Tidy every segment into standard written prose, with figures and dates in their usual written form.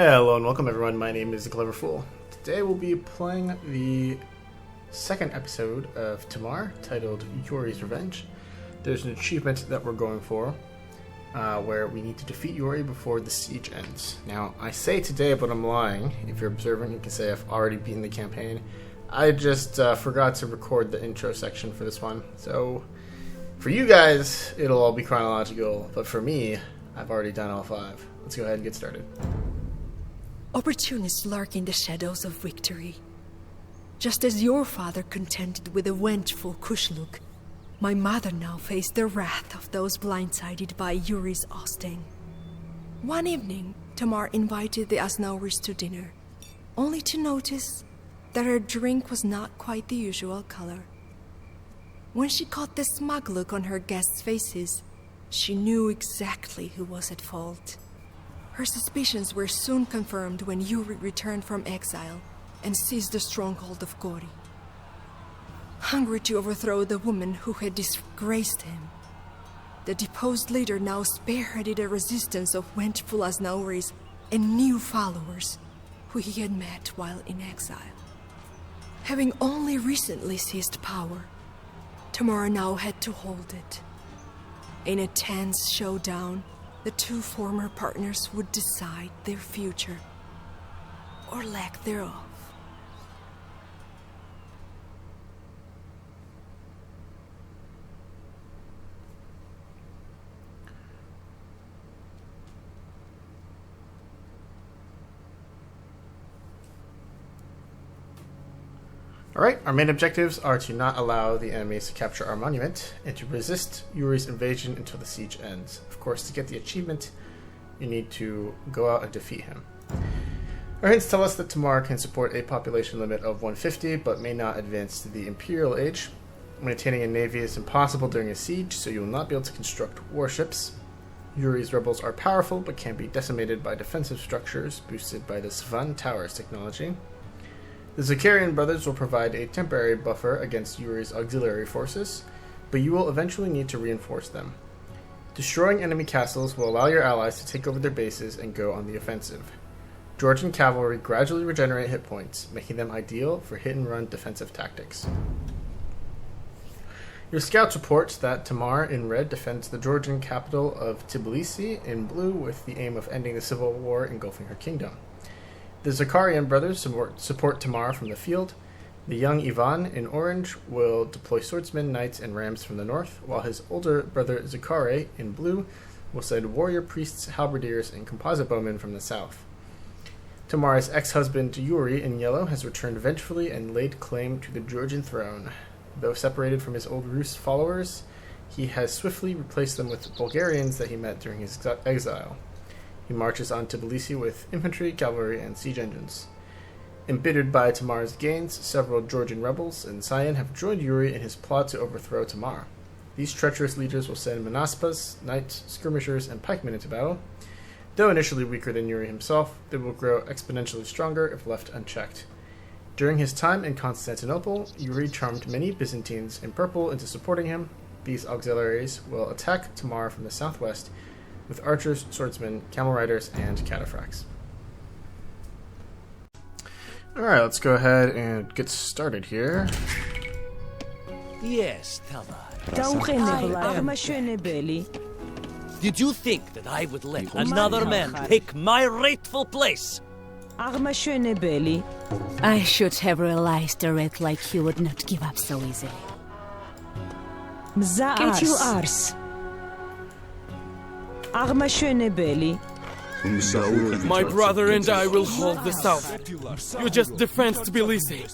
Hello and welcome everyone, my name is The Clever Fool. Today we'll be playing the second episode of Tamar, titled Yury's Revenge. There's an achievement that we're going for, where we need to defeat Yury before the siege ends. Now, I say today, but I'm lying. If you're observing, you can say I've already beaten the campaign. I just forgot to record the intro section for this one, so for you guys, it'll all be chronological, but for me, I've already done all 5. Let's go ahead and get started. Opportunists lurk in the shadows of victory. Just as your father contended with a vengeful Kushluk, my mother now faced the wrath of those blindsided by Yury's ousting. One evening, Tamar invited the Asnauris to dinner, only to notice that her drink was not quite the usual color. When she caught the smug look on her guests' faces, she knew exactly who was at fault. Her suspicions were soon confirmed when Yury returned from exile and seized the stronghold of Gori. Hungry to overthrow the woman who had disgraced him, the deposed leader now spearheaded a resistance of vengeful Asnauris and new followers who he had met while in exile. Having only recently seized power, Tamar now had to hold it. In a tense showdown, the two former partners would decide their future, or lack thereof. Alright, our main objectives are to not allow the enemies to capture our monument, and to resist Yury's invasion until the siege ends. Of course, to get the achievement, you need to go out and defeat him. Our hints tell us that Tamar can support a population limit of 150, but may not advance to the Imperial Age. Maintaining a navy is impossible during a siege, so you will not be able to construct warships. Yury's rebels are powerful, but can be decimated by defensive structures boosted by the Svan Towers technology. The Zakarian brothers will provide a temporary buffer against Yury's auxiliary forces, but you will eventually need to reinforce them. Destroying enemy castles will allow your allies to take over their bases and go on the offensive. Georgian cavalry gradually regenerate hit points, making them ideal for hit-and-run defensive tactics. Your scouts report that Tamar in red defends the Georgian capital of Tbilisi in blue with the aim of ending the civil war engulfing her kingdom. The Zakarian brothers support Tamar from the field. The young Ivan in orange will deploy swordsmen, knights, and rams from the north, while his older brother Zakare in blue will send warrior priests, halberdiers, and composite bowmen from the south. Tamar's ex-husband Yury in yellow has returned vengefully and laid claim to the Georgian throne. Though separated from his old Rus followers, he has swiftly replaced them with Bulgarians that he met during his exile. He marches on Tbilisi with infantry, cavalry, and siege engines. Embittered by Tamar's gains, several Georgian rebels in Cyan have joined Yury in his plot to overthrow Tamar. These treacherous leaders will send Manaspas, knights, skirmishers, and pikemen into battle. Though initially weaker than Yury himself, they will grow exponentially stronger if left unchecked. During his time in Constantinople, Yury charmed many Byzantines in purple into supporting him. These auxiliaries will attack Tamar from the southwest, with archers, swordsmen, camel riders, and cataphracts. Alright, let's go ahead and get started here. Yes, Tamar. Did you think that I would let another man take my rightful place? I should have realized a rat like you would not give up so easily. Get you ars. My brother and I will hold the south. You just defend Tbilisi.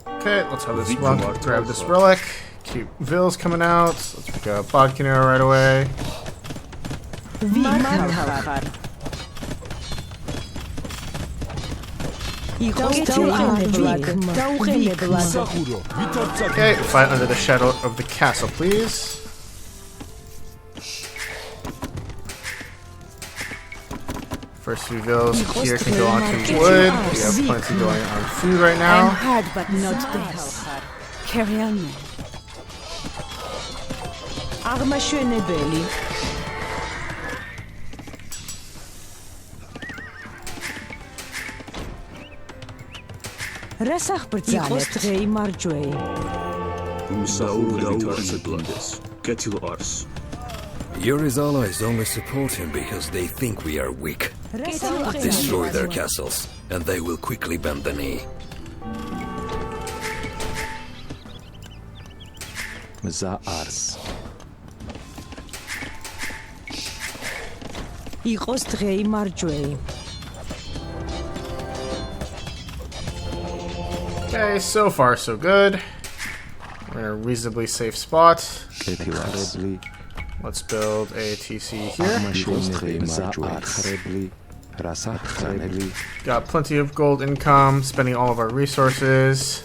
Okay, let's have this monk grab this relic. Keep Vils coming out. Let's pick up Bodkin arrow right away. Okay, fight under the shadow of the castle, please. First few villas here can go on to wood. We have plenty going on food right I'm now. hard but not dense. Carry on. აღმაშენებელი რას აღბრძანებთ დღეი მარჯვეი Yury's allies only support him because they think we are weak. Destroy their castles, and they will quickly bend the knee. იყოს დღეი მარჯვეი Okay, so far so good. We're in a reasonably safe spot. Let's build a TC here. Got plenty of gold income, spending all of our resources.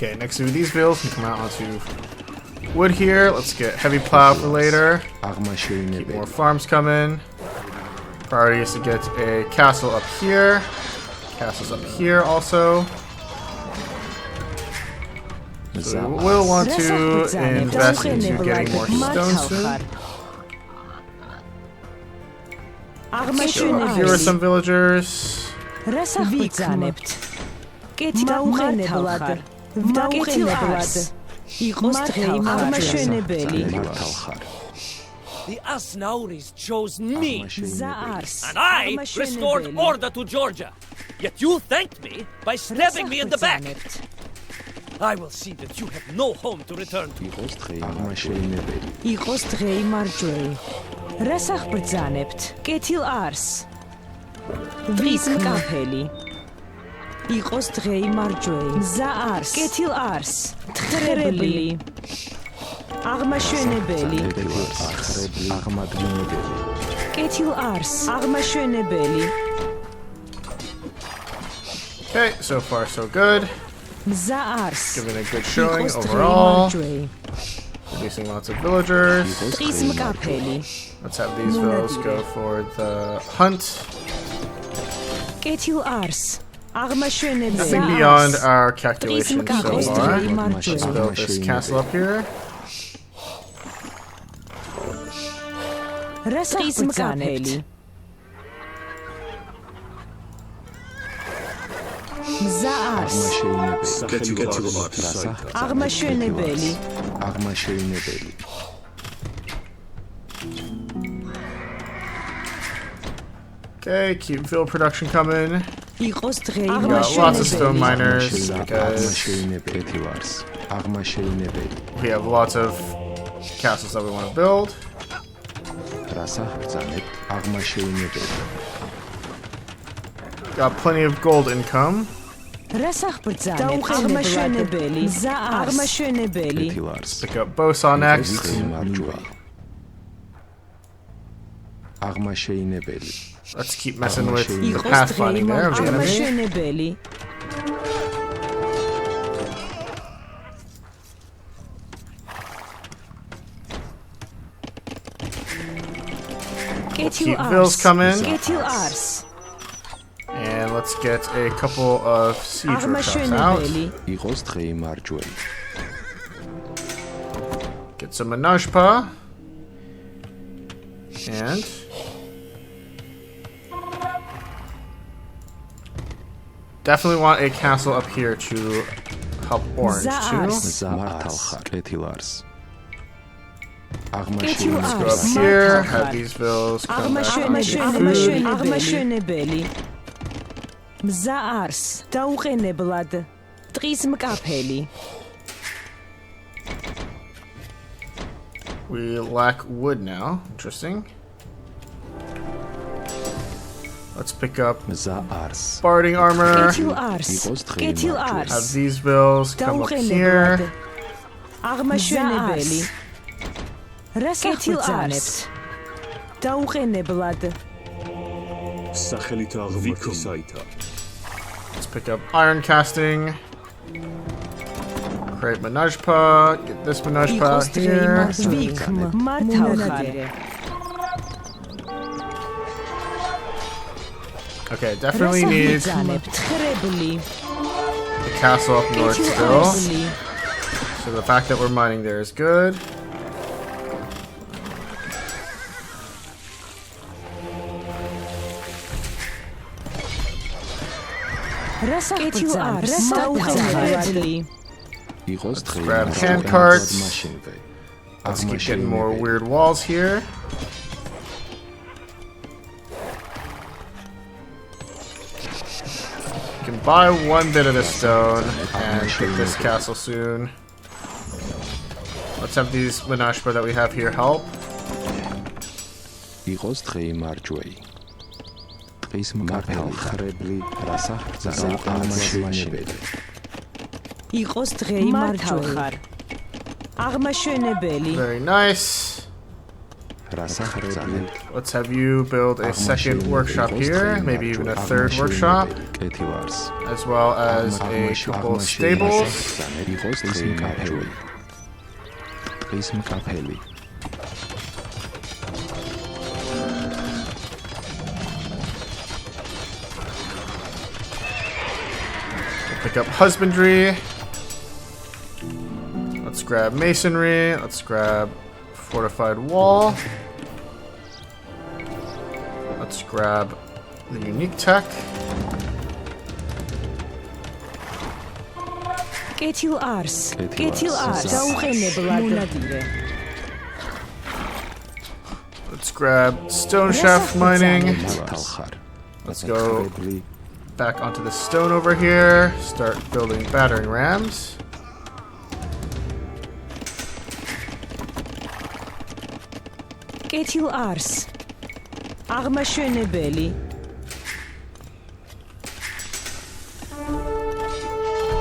Okay, next to these bills can come out onto wood here. Let's get heavy plow for later. Keep more farms coming. Priority is to get a castle up here. Castles up here also. So we will want to invest into getting more stone soon. So here are some villagers. რას აღბრძანებთ კეთილად დაუყენებლად იყოს დღეი აღმაშენებელი The Asnauris chose me, ზაარს and I restored order to Georgia. Yet you thanked me by stabbing me in the back. I will see that you have no home to return to. იყოს დღეი მარჯვეი რას აღბრძანებთ კეთილ არს ვის მკაფელი იყოს დღეი მარჯვეი მზა არს კეთილ არს თხრებული აღმაშენებელი კეთილ არს აღმაშენებელი Okay, so far so good. მზა არს Giving a good showing იყოს დღეი overall. მარჯვეი Producing lots of villagers. ტყის მკაფელი Let's have these villas go for the hunt. კეთილ არს აღმაშენებელი Nothing beyond our calculations so მკაფელი far. დღეი Let's build this castle up here. რას აღბრძანებთ მზა არს აღმაშენებელი Okay, keep field production coming. იყოს დღეი Got lots of stone აღმაშენებელი miners because we have lots of castles that we want to build. Got plenty of gold income. რას აღბრძანებთ აღმაშენებელი მზა არს აღმაშენებელი Pick up Bosa next. Let's keep messing with the იყოს pathfinding დღეი there of the enemy. აღმაშენებელი კეთილ Keep არს vills coming. კეთილ არს And let's get a couple of siege workshops out. აღმაშენებელი Get some Menajpa. And definitely want a castle up here to help Orange Zars. too. კეთილ Let's go არს up here, have these villas come back on food. აღმაშენებელი მზა არს დაუყენებლად ტყის მკაფელი We lack wood now. Interesting. Let's pick up barding armor. კეთილ არს კეთილ Have არს these villas come up here. დაუყენებლად აღმაშენებელი რას აღბრძანებთ დაუყენებლად. Let's pick up iron casting. Create menajpa. Get this menajpa here. Okay, definitely need the castle up north still. So the fact that we're mining there is good. Let's grab hand carts. Let's keep getting more weird walls here. You can buy one bit of this stone and get this castle soon. Let's have these Menashpa that we have here help. Very nice. Let's have you build a second workshop here, maybe even a third workshop, as well as a couple of stables. Pick up husbandry. Let's grab masonry. Let's grab fortified wall. Let's grab the unique tech. Let's grab stone shaft mining. Let's go back onto the stone over here. Start building battering rams.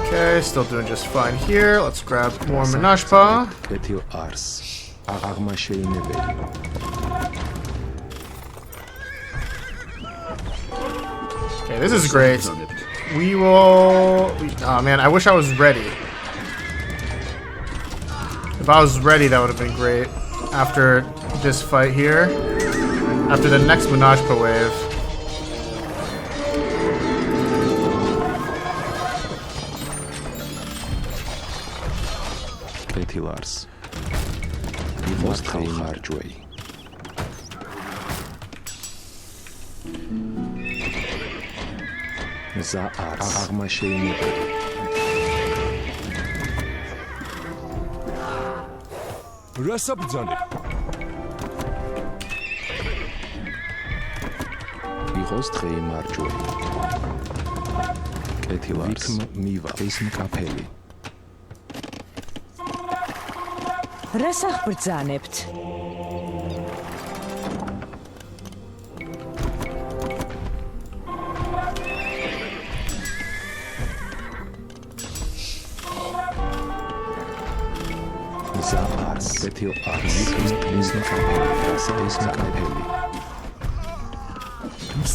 Okay, still doing just fine here. Let's grab more Menashpa. Okay, this is great. We will... oh man, I wish I was ready. If I was ready, that would have been great. After this fight here. After the next Menashpa wave.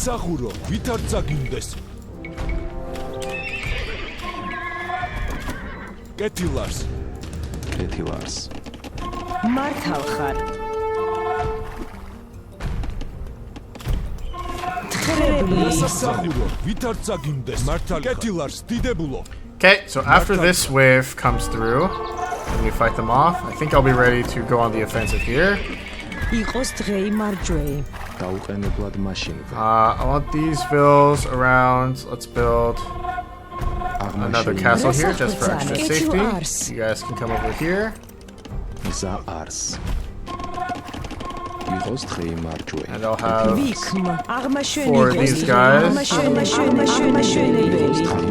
მსახურო, ვითარ წაგინდეს. კეთილარს. მართავ ხარ. მსახურო, ვითარ წაგინდეს. მართალ კეთილარს, დიდებულო. Okay, so after this wave comes through, and we fight them off, I think I'll be ready to go on the offensive here. I want these villas around. Let's build another castle here just for extra safety. You guys can come over here. And I'll have 4 of these guys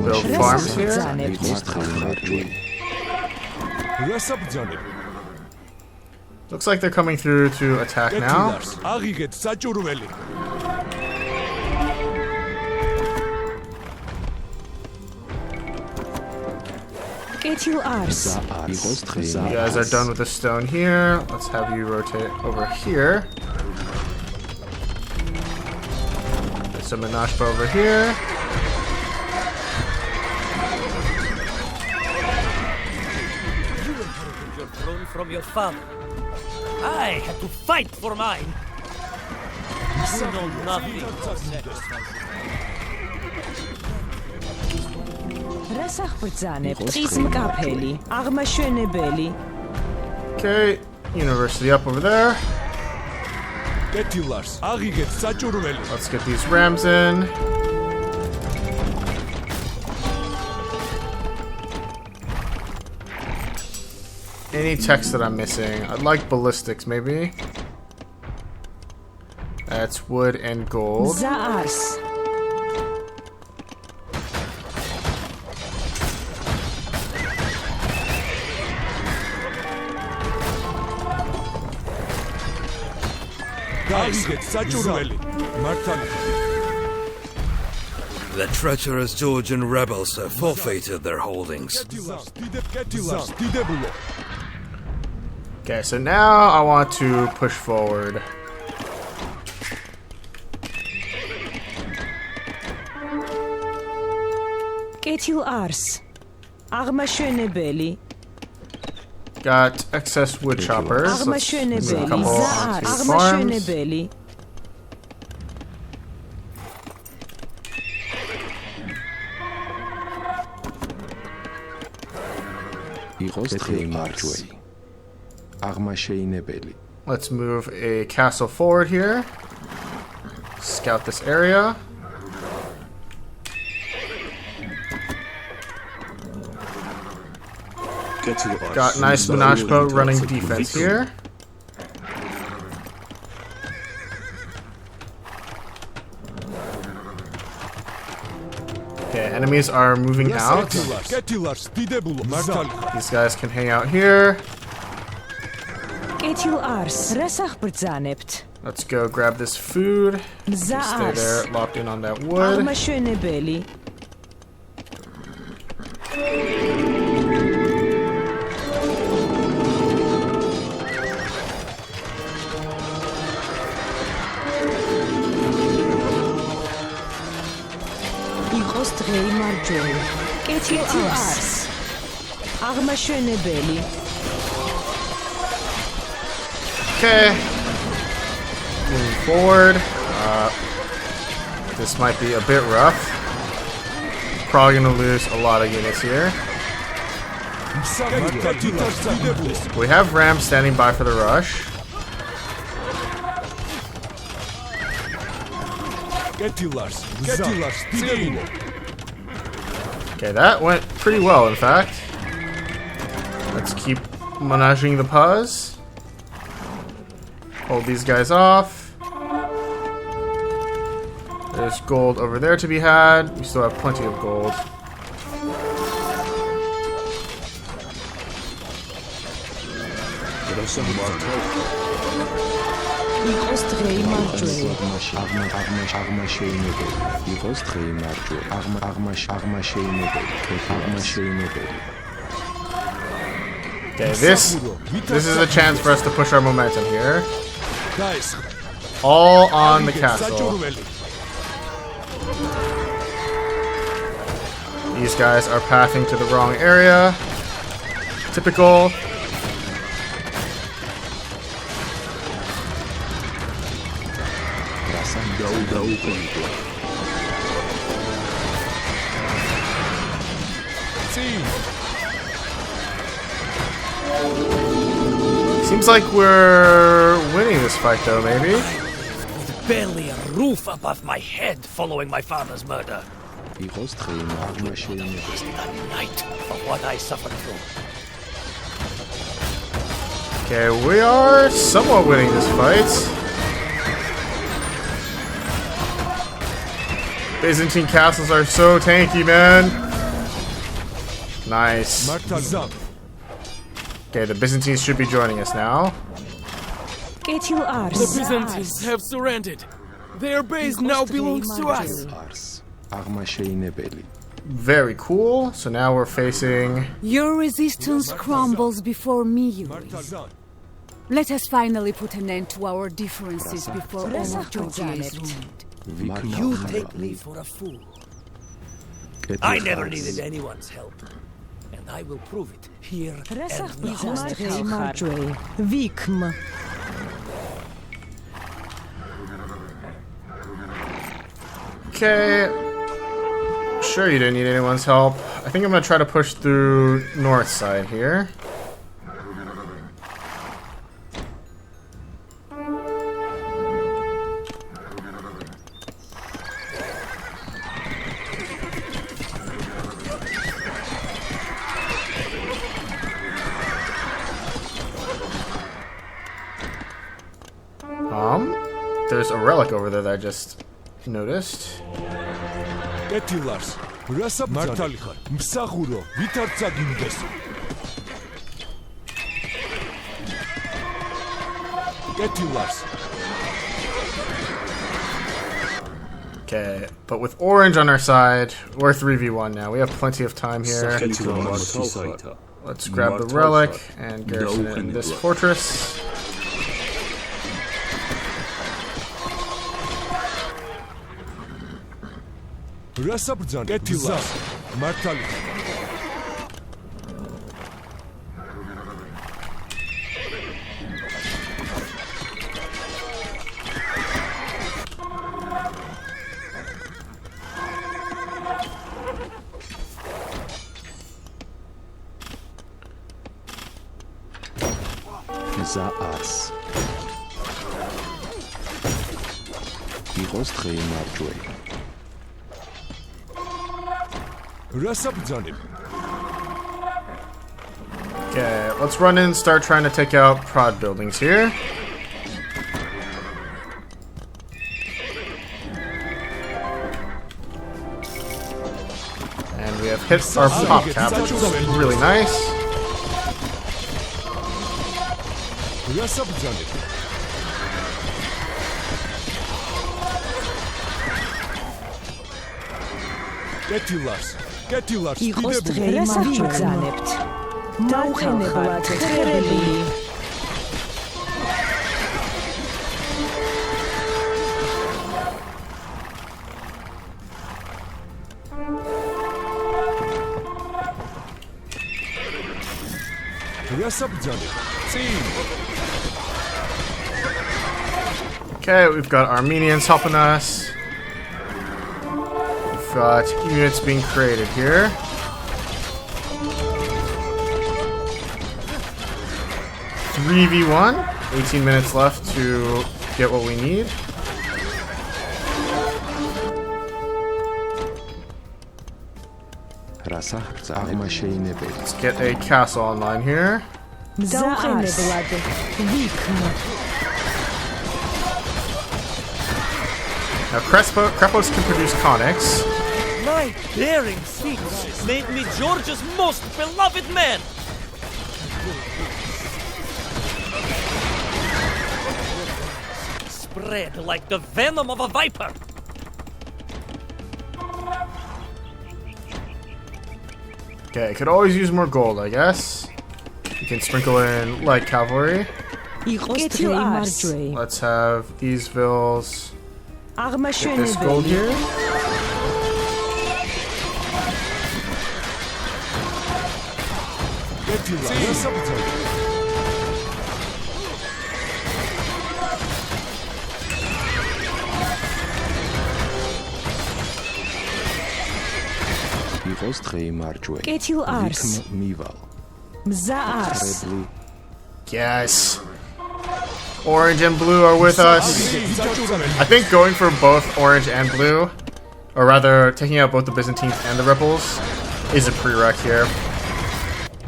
build farms here. Looks like they're coming through to attack now. You guys are done with the stone here. Let's have you rotate over here. Some Menashpa over here. You inherited your throne from your father. I had to fight for mine. You know nothing of sacrifice. რასახ ბრძანებ? ტყის მკაფელი, აღმაშენებელი. Okay, university up over there. კეთილარს აღიგეთ საჭურველი. Let's get these rams in. Any text that I'm missing? I'd like ballistics, maybe. That's wood and gold. ზაარს. აღიგეთ საჭურველი. მართალი. The treacherous Georgian rebels have forfeited their holdings. კეთილარს დიდებულო. Okay, so now I want to push forward. კეთილ არს. აღმაშენებელი. Got excess wood choppers. Let's move a აღმაშენებელი. couple ზაარს. onto farms. აღმაშენებელი. იყოს დღე მარჯვე. აღმაშენებელი. Let's move a castle forward here. Scout this area. Got nice Menashpa running defense here. Okay, enemies are moving out. კეთილარს დიდებულო. მართალი. These guys can hang out here. კეთილ არს. რასახ ბრძანებთ? Let's go grab this food. Stay ზაარს. there, locked in on that wood. აღმაშენებელი. იყოს დღე მარჯვე. კეთილ არს. აღმაშენებელი. Okay. Moving forward. This might be a bit rough. Probably gonna lose a lot of units here. We have rams standing by for the rush. კეთილარს დიდებულო. Okay, that went pretty well, in fact. Let's keep menaging the pause. Hold these guys off. There's gold over there to be had. We still have plenty of gold. იყოს დღე მარჯვე. აღმაშენებელი. იყოს დღე მარჯვე. აღმაშენებელი. Okay, this is a chance for us to push our momentum here. All on the castle. These guys are pathing to the wrong area. Typical. Seems like we're winning this fight, though, maybe? Barely a roof above my head following my father's murder. იყოს დღე აღმაშენებელი. It was the night for what I suffered through. Okay, we are somewhat winning this fight. Byzantine castles are so tanky, man. Nice. Okay, the Byzantines should be joining us now. კეთილ არს. The Byzantines have surrendered. Their base now belongs to us. აღმაშენებელი. Very cool. So now we're facing... Your resistance crumbles before me, Yury. Let us finally put an end to our differences before all of Georgia is ruined. You take me for a fool. I never needed anyone's help. And I will prove it here and Ich now. ostrzej Marjorie. Wikm. Okay. Sure, you didn't need anyone's help. I think I'm gonna try to push through north side here. There's a relic over there that I just noticed. კეთილარს რასა მართალი ხარ მსახურო ვით არ წაგიმდეს კეთილარს Okay, but with orange on our side, we're 3v1 now. We have plenty of time here. Let's grab the relic and garrison it in this fortress. რასა ბრძან კეთილარს მართალი ზაარს იყოს დღე მარჯვე Okay, let's run in and start trying to take out prod buildings here. And we have hit our pop cap, which is really nice. იყოს დღე მარჯვენებთ. დაუხენებლად ხერები. Okay, we've got Armenians helping us. We've got units being created here. (3v1). 18 minutes left to get what we need. Let's get a castle online here. Now Krepos can produce conics. My daring feats made me George's most beloved man. Spread like the venom of a viper. Okay, could always use more gold, I guess. You can sprinkle in light cavalry. Let's have these villas. Get this gold here. იყოს დღე მარჯვე კეთილ არს მივალ მზა არს Yes. Orange and blue are with us. I think going for both orange and blue, or rather taking out both the Byzantines and the Ripples, is a prereq here.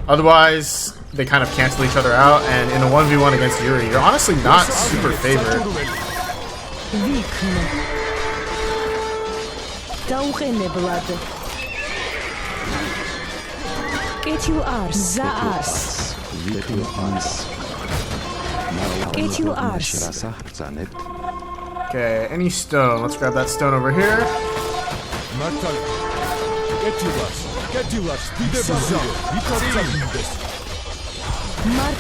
Otherwise, they kind of cancel each other out, and in a 1v1 against Yury, you're honestly not super favored. კეთილ არს მზა არს კეთილ არს რასა ბრძანებთ Okay, any stone. Let's grab that stone over here.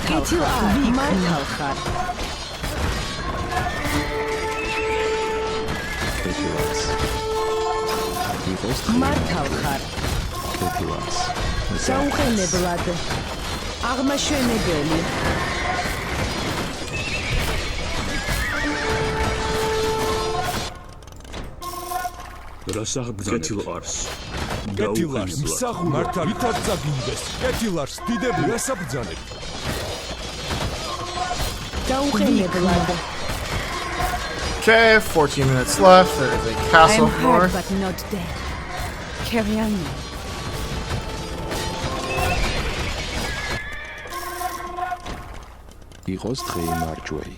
კეთილ არს კეთილას. იყოს მართავ ხარ. კეთილას. საუხენებლად. აღმაშენებელი. კეთილარს. კეთილარს. მსახურ მართალი ვითარ წაგინდეს. კეთილარს. დიდები რასაბძანებთ? საუხენებლად. Okay, 14 minutes left. There is a castle I'm hurt north. but not dead. Carry on. იყოს დღე მარჯვეი.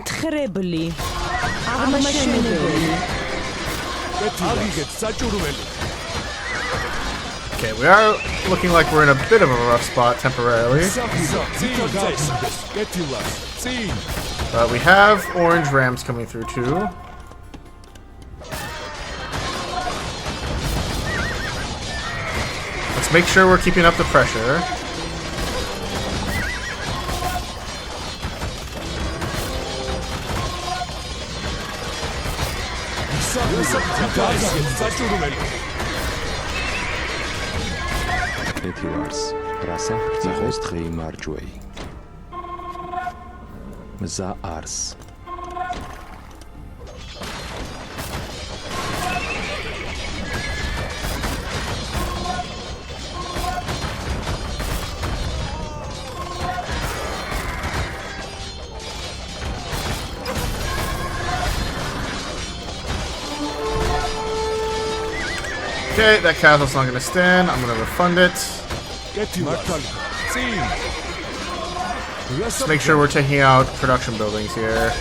თხრებლი. აღმაშენებელი. აგიგეთ საჭურველი. Okay, we are looking like we're in a bit of a rough spot temporarily. კეთილას. წინ. But we have orange rams coming through too. Let's make sure we're keeping up the pressure. კეთილას. რასახ იყოს დღე მარჯვეი. მზა არს. Okay, that castle's not going to stand. I'm going to refund it. Let's make sure we're taking out production buildings here.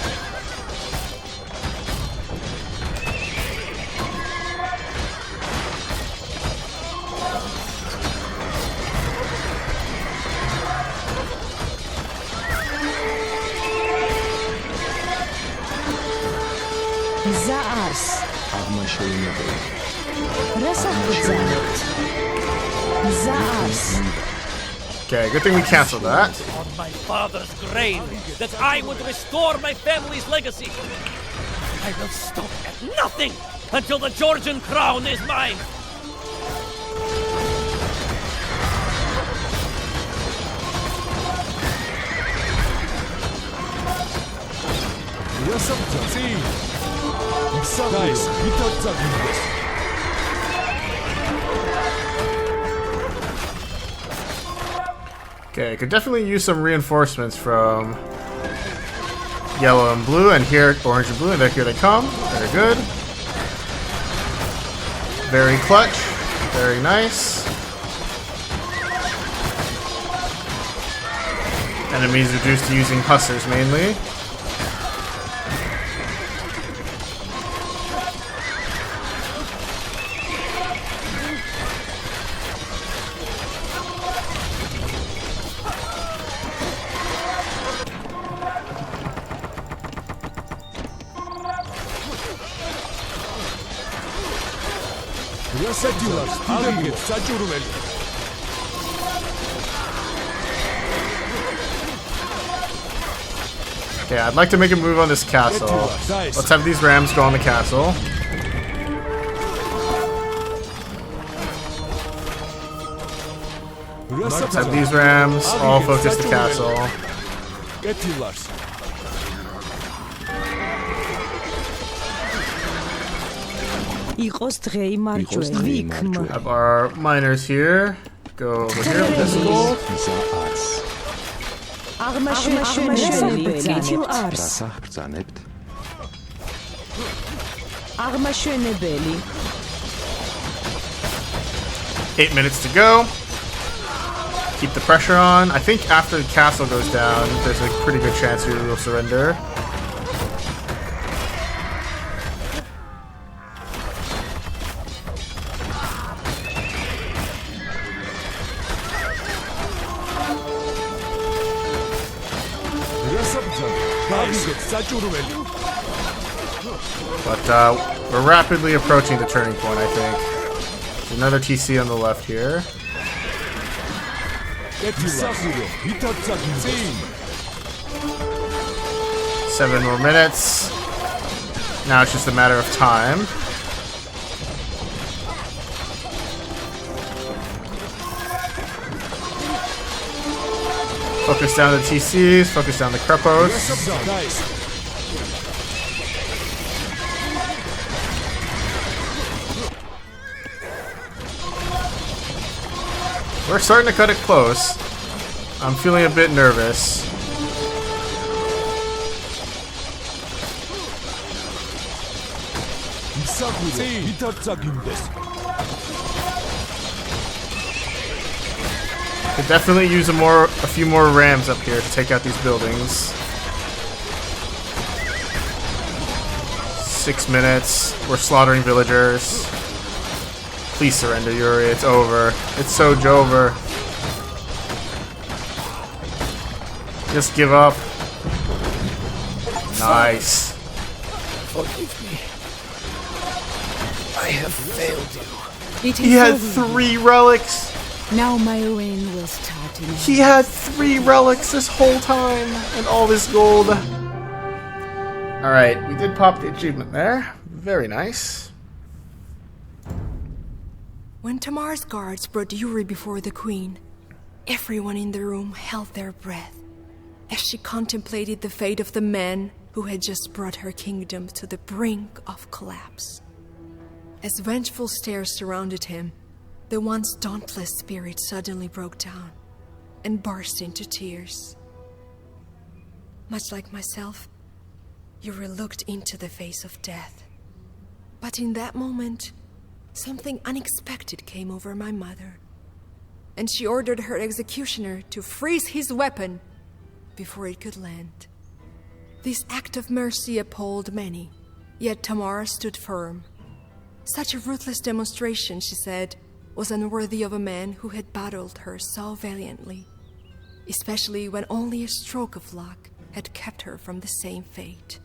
მზა არს. აღმაშენებელი. რასაბძანებთ? მზა არს. Okay, good thing we canceled that. On my father's grave, that I would restore my family's legacy. I will stop at nothing until the Georgian crown is mine. Okay, could definitely use some reinforcements from yellow and blue, and here orange and blue, and here they come. Very good. Very clutch. Very nice. Enemies reduced to using hussars mainly. Yeah, I'd like to make a move on this castle. Let's have these rams go on the castle. Let's have these rams all focus the castle. იყოს დღე მარჯვეი. ვიქმ. Have our miners here go over here with this gold. მზა არს. აღმაშენებელი. კეთილ არს. რასახ ბრძანებთ? აღმაშენებელი. 8 minutes to go. Keep the pressure on. I think after the castle goes down, there's a pretty good chance we will surrender. But we're rapidly approaching the turning point, I think. There's another TC on the left here. 7 more minutes. Now it's just a matter of time. Focus down the TCs, focus down the Krepos. We're starting to cut it close. I'm feeling a bit nervous. Could definitely use a few more rams up here to take out these buildings. 6 minutes. We're slaughtering villagers. Please surrender, Yury. It's over. It's so over. Just give up. Nice. Forgive me. I have failed you. He had 3 relics. Now my reign will start in. He had 3 relics this whole time and all this gold. Alright, we did pop the achievement there. Very nice. When Tamar's guards brought Yury before the queen, everyone in the room held their breath as she contemplated the fate of the man who had just brought her kingdom to the brink of collapse. As vengeful stares surrounded him, the once dauntless spirit suddenly broke down and burst into tears. Much like myself, Yury looked into the face of death. But in that moment, something unexpected came over my mother, and she ordered her executioner to freeze his weapon before it could land. This act of mercy appalled many, yet Tamar stood firm. Such a ruthless demonstration, she said, was unworthy of a man who had battled her so valiantly, especially when only a stroke of luck had kept her from the same fate.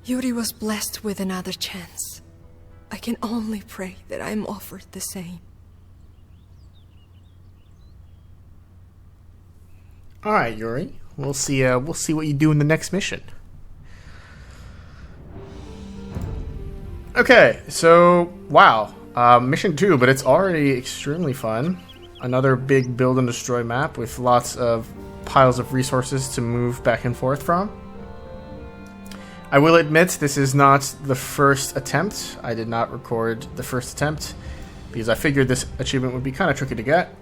Yury was blessed with another chance. I can only pray that I am offered the same. All right, Yury. We'll see what you do in the next mission. Okay, so wow, mission 2, but it's already extremely fun. Another big build and destroy map with lots of piles of resources to move back and forth from. I will admit this is not the first attempt. I did not record the first attempt because I figured this achievement would be kind of tricky to get.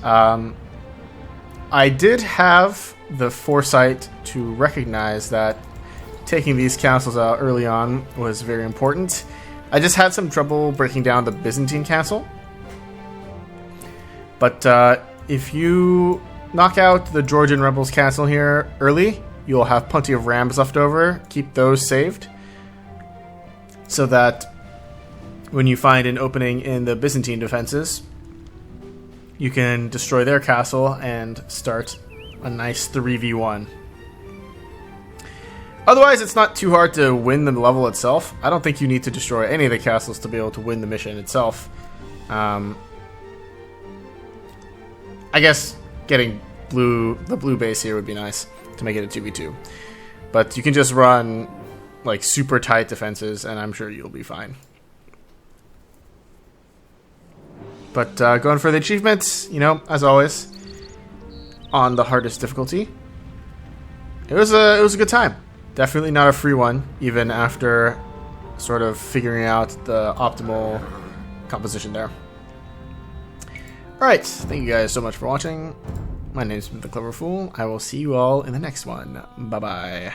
I did have the foresight to recognize that taking these castles out early on was very important. I just had some trouble breaking down the Byzantine castle. But if you knock out the Georgian rebels castle here early, you'll have plenty of rams left over. Keep those saved so that when you find an opening in the Byzantine defenses, you can destroy their castle and start a nice 3v1. Otherwise, it's not too hard to win the level itself. I don't think you need to destroy any of the castles to be able to win the mission itself. I guess getting the blue base here would be nice to make it a 2v2. But you can just run like super tight defenses and I'm sure you'll be fine. But going for the achievements, you know, as always, on the hardest difficulty. It was a good time. Definitely not a free one, even after sort of figuring out the optimal composition there. Alright, thank you guys so much for watching. My name's The Clever Fool. I will see you all in the next one. Bye-bye.